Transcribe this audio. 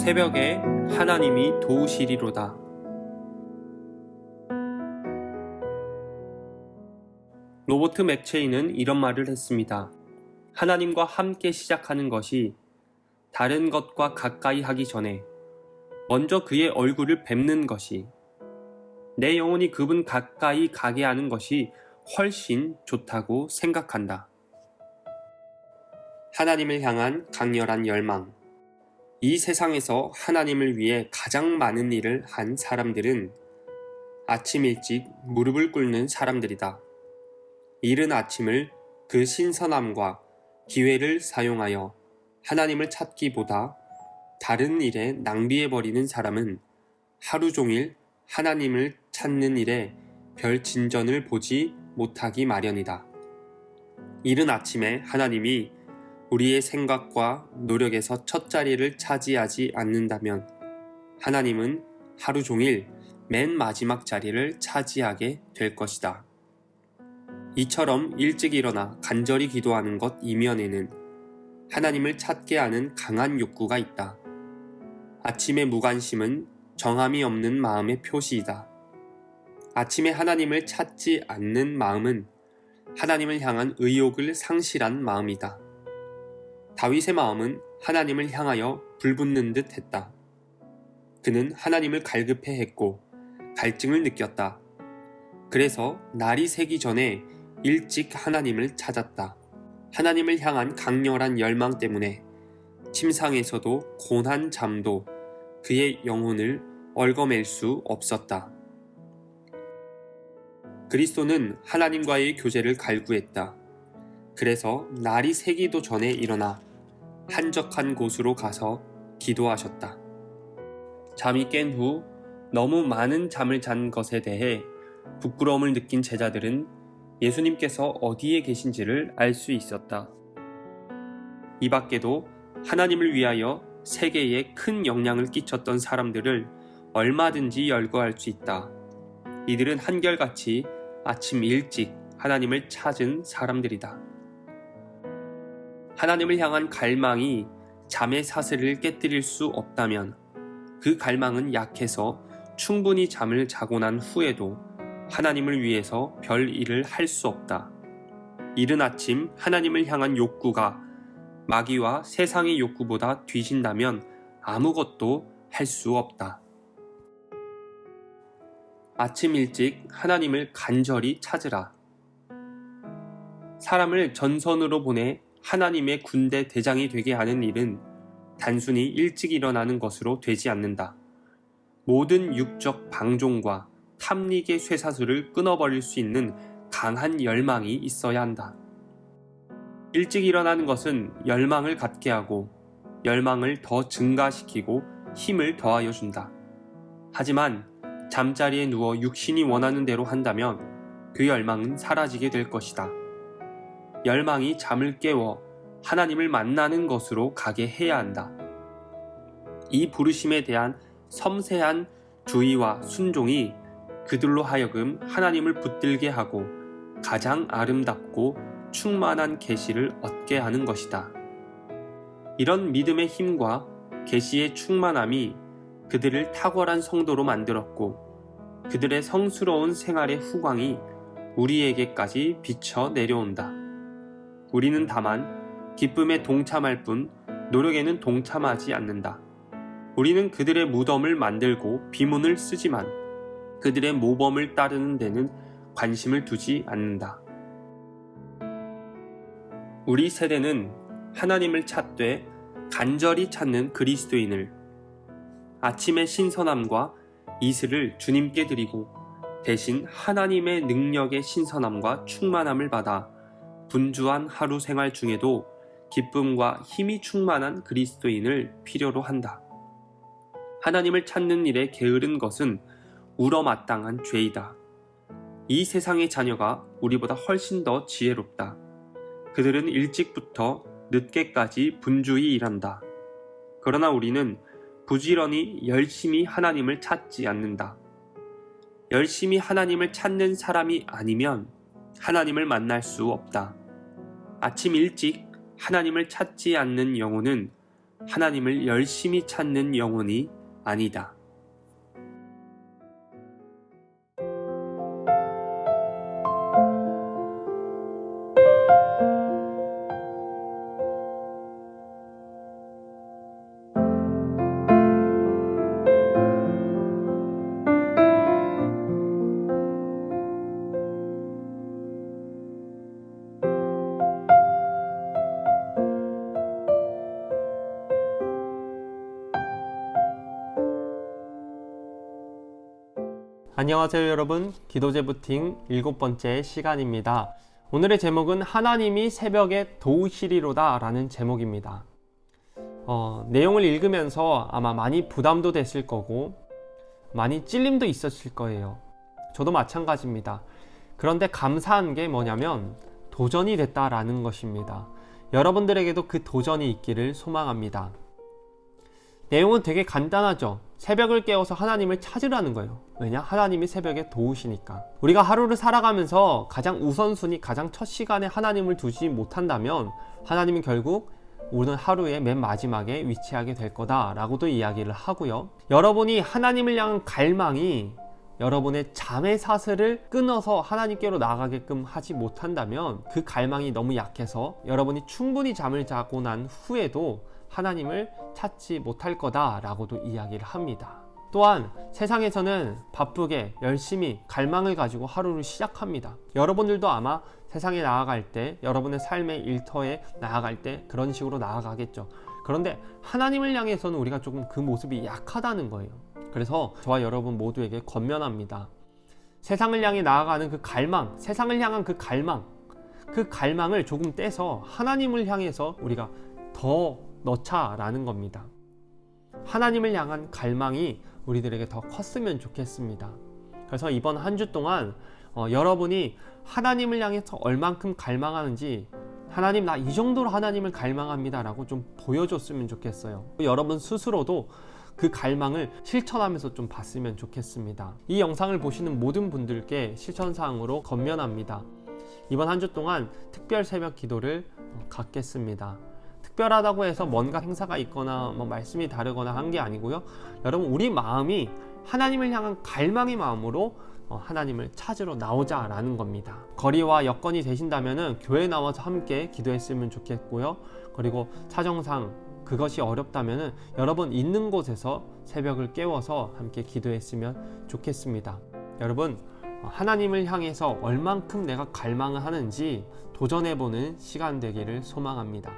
새벽에 하나님이 도우시리로다. 로버트 맥체인은 이런 말을 했습니다. 하나님과 함께 시작하는 것이 다른 것과 가까이 하기 전에 먼저 그의 얼굴을 뵙는 것이, 내 영혼이 그분 가까이 가게 하는 것이 훨씬 좋다고 생각한다. 하나님을 향한 강렬한 열망. 이 세상에서 하나님을 위해 가장 많은 일을 한 사람들은 아침 일찍 무릎을 꿇는 사람들이다. 이른 아침을 그 신선함과 기회를 사용하여 하나님을 찾기보다 다른 일에 낭비해버리는 사람은 하루 종일 하나님을 찾는 일에 별 진전을 보지 못하기 마련이다. 이른 아침에 하나님이 우리의 생각과 노력에서 첫 자리를 차지하지 않는다면 하나님은 하루 종일 맨 마지막 자리를 차지하게 될 것이다. 이처럼 일찍 일어나 간절히 기도하는 것 이면에는 하나님을 찾게 하는 강한 욕구가 있다. 아침의 무관심은 정함이 없는 마음의 표시이다. 아침에 하나님을 찾지 않는 마음은 하나님을 향한 의욕을 상실한 마음이다. 다윗의 마음은 하나님을 향하여 불붙는 듯 했다. 그는 하나님을 갈급해 했고 갈증을 느꼈다. 그래서 날이 새기 전에 일찍 하나님을 찾았다. 하나님을 향한 강렬한 열망 때문에 침상에서도 곤한 잠도 그의 영혼을 얽어맬 수 없었다. 그리스도는 하나님과의 교제를 갈구했다. 그래서 날이 새기도 전에 일어나 한적한 곳으로 가서 기도하셨다. 잠이 깬 후 너무 많은 잠을 잔 것에 대해 부끄러움을 느낀 제자들은 예수님께서 어디에 계신지를 알 수 있었다. 이 밖에도 하나님을 위하여 세계에 큰 영향을 끼쳤던 사람들을 얼마든지 열거할 수 있다. 이들은 한결같이 아침 일찍 하나님을 찾은 사람들이다. 하나님을 향한 갈망이 잠의 사슬을 깨뜨릴 수 없다면 그 갈망은 약해서 충분히 잠을 자고 난 후에도 하나님을 위해서 별 일을 할 수 없다. 이른 아침 하나님을 향한 욕구가 마귀와 세상의 욕구보다 뒤진다면 아무것도 할 수 없다. 아침 일찍 하나님을 간절히 찾으라. 사람을 전선으로 보내 하나님의 군대 대장이 되게 하는 일은 단순히 일찍 일어나는 것으로 되지 않는다. 모든 육적 방종과 탐닉의 쇠사슬을 끊어버릴 수 있는 강한 열망이 있어야 한다. 일찍 일어나는 것은 열망을 갖게 하고 열망을 더 증가시키고 힘을 더하여 준다. 하지만 잠자리에 누워 육신이 원하는 대로 한다면 그 열망은 사라지게 될 것이다. 열망이 잠을 깨워 하나님을 만나는 것으로 가게 해야 한다. 이 부르심에 대한 섬세한 주의와 순종이 그들로 하여금 하나님을 붙들게 하고 가장 아름답고 충만한 계시를 얻게 하는 것이다. 이런 믿음의 힘과 계시의 충만함이 그들을 탁월한 성도로 만들었고 그들의 성스러운 생활의 후광이 우리에게까지 비쳐 내려온다. 우리는 다만 기쁨에 동참할 뿐 노력에는 동참하지 않는다. 우리는 그들의 무덤을 만들고 비문을 쓰지만 그들의 모범을 따르는 데는 관심을 두지 않는다. 우리 세대는 하나님을 찾되 간절히 찾는 그리스도인을, 아침의 신선함과 이슬을 주님께 드리고 대신 하나님의 능력의 신선함과 충만함을 받아 분주한 하루 생활 중에도 기쁨과 힘이 충만한 그리스도인을 필요로 한다. 하나님을 찾는 일에 게으른 것은 울어마땅한 죄이다. 이 세상의 자녀가 우리보다 훨씬 더 지혜롭다. 그들은 일찍부터 늦게까지 분주히 일한다. 그러나 우리는 부지런히 열심히 하나님을 찾지 않는다. 열심히 하나님을 찾는 사람이 아니면 하나님을 만날 수 없다. 아침 일찍 하나님을 찾지 않는 영혼은 하나님을 열심히 찾는 영혼이 아니다. 안녕하세요 여러분, 기도제부팅 7번째 시간입니다. 오늘의 제목은 하나님이 새벽에 도우시리로다 라는 제목입니다. 내용을 읽으면서 아마 많이 부담도 됐을 거고 많이 찔림도 있었을 거예요. 저도 마찬가지입니다. 그런데 감사한 게 뭐냐면 도전이 됐다라는 것입니다. 여러분들에게도 그 도전이 있기를 소망합니다. 내용은 되게 간단하죠. 새벽을 깨워서 하나님을 찾으라는 거예요. 왜냐? 하나님이 새벽에 도우시니까. 우리가 하루를 살아가면서 가장 우선순위, 가장 첫 시간에 하나님을 두지 못한다면 하나님은 결국 오늘 하루의 맨 마지막에 위치하게 될 거다라고도 이야기를 하고요. 여러분이 하나님을 향한 갈망이 여러분의 잠의 사슬을 끊어서 하나님께로 나아가게끔 하지 못한다면 그 갈망이 너무 약해서 여러분이 충분히 잠을 자고 난 후에도 하나님을 찾지 못할 거다라고도 이야기를 합니다. 또한 세상에서는 바쁘게 열심히 갈망을 가지고 하루를 시작합니다. 여러분들도 아마 세상에 나아갈 때, 여러분의 삶의 일터에 나아갈 때 그런 식으로 나아가겠죠. 그런데 하나님을 향해서는 우리가 조금 그 모습이 약하다는 거예요. 그래서 저와 여러분 모두에게 권면합니다. 세상을 향해 나아가는 그 갈망, 세상을 향한 그 갈망을 조금 떼서 하나님을 향해서 우리가 더 넣자라는 겁니다. 하나님을 향한 갈망이 우리들에게 더 컸으면 좋겠습니다. 그래서 이번 한 주 동안 여러분이 하나님을 향해서 얼만큼 갈망하는지, 하나님 나 이 정도로 하나님을 갈망합니다 라고 좀 보여줬으면 좋겠어요. 여러분 스스로도 그 갈망을 실천하면서 좀 봤으면 좋겠습니다. 이 영상을 보시는 모든 분들께 실천사항으로 권면합니다. 이번 한 주 동안 특별 새벽 기도를 갖겠습니다. 특별하다고 해서 뭔가 행사가 있거나 말씀이 다르거나 한 게 아니고요. 여러분 우리 마음이 하나님을 향한 갈망의 마음으로 하나님을 찾으러 나오자라는 겁니다. 거리와 여건이 되신다면 교회 나와서 함께 기도했으면 좋겠고요. 그리고 사정상 그것이 어렵다면 여러분 있는 곳에서 새벽을 깨워서 함께 기도했으면 좋겠습니다. 여러분 하나님을 향해서 얼만큼 내가 갈망을 하는지 도전해보는 시간 되기를 소망합니다.